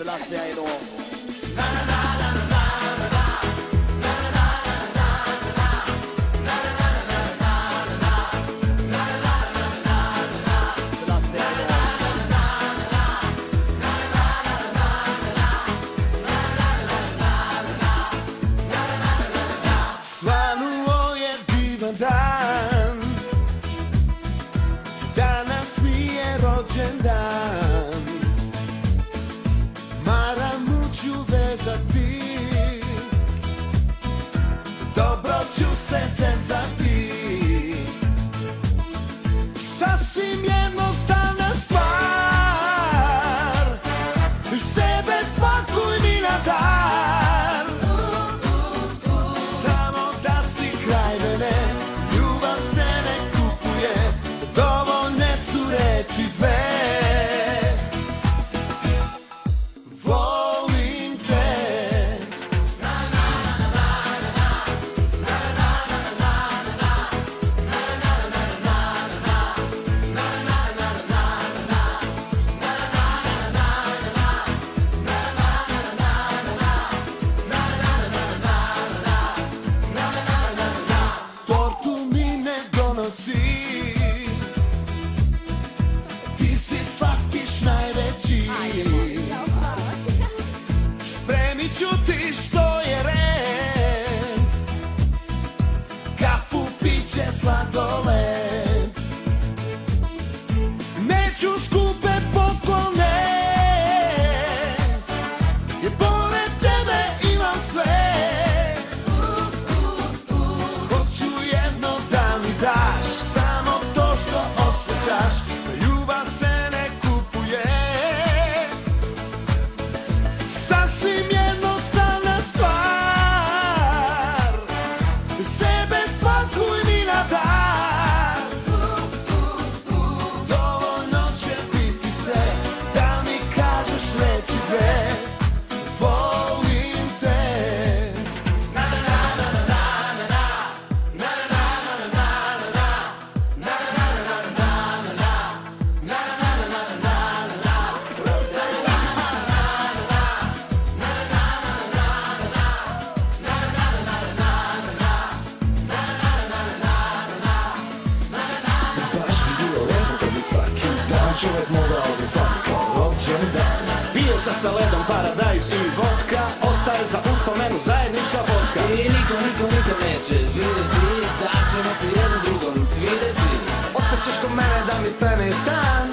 Selassie idag. Svanuo je divan dan, danas mi je rođendan. Maramu ću vezati, dobro ću se zezati. Sasvim jednostavna stvar, sebe spakuj mi na dar. Samo da si kraj mene, ljubav se ne kupuje, dovoljne su reči dve. Volim te. Tortu mi ne donosi, ti si slatkiš najveći. Spremit ću ti što je red, kafu, piće, sladoled. Neću skupe poklone, jer pored tebe imam sve. Hoću jedno da mi daš, samo to što osjećaš, ljubav se ne kupuje. Sasvim jednostavna stvar, sebe spakuj mi na dar. Dovoljno će biti sve, da mi kažeš reči dve. Volim te. Baš bi bilo lepo kad bi svaki dan čovjek mogao da slavi kao rođendan. Pio sam sa ledom paradajz i vodka, ostaje za uspomenu zajednička vodka. I niko neće vidjeti da ćemo se jednom drugom svidjeti. Ostaćeš kod mene da mi staneš dan,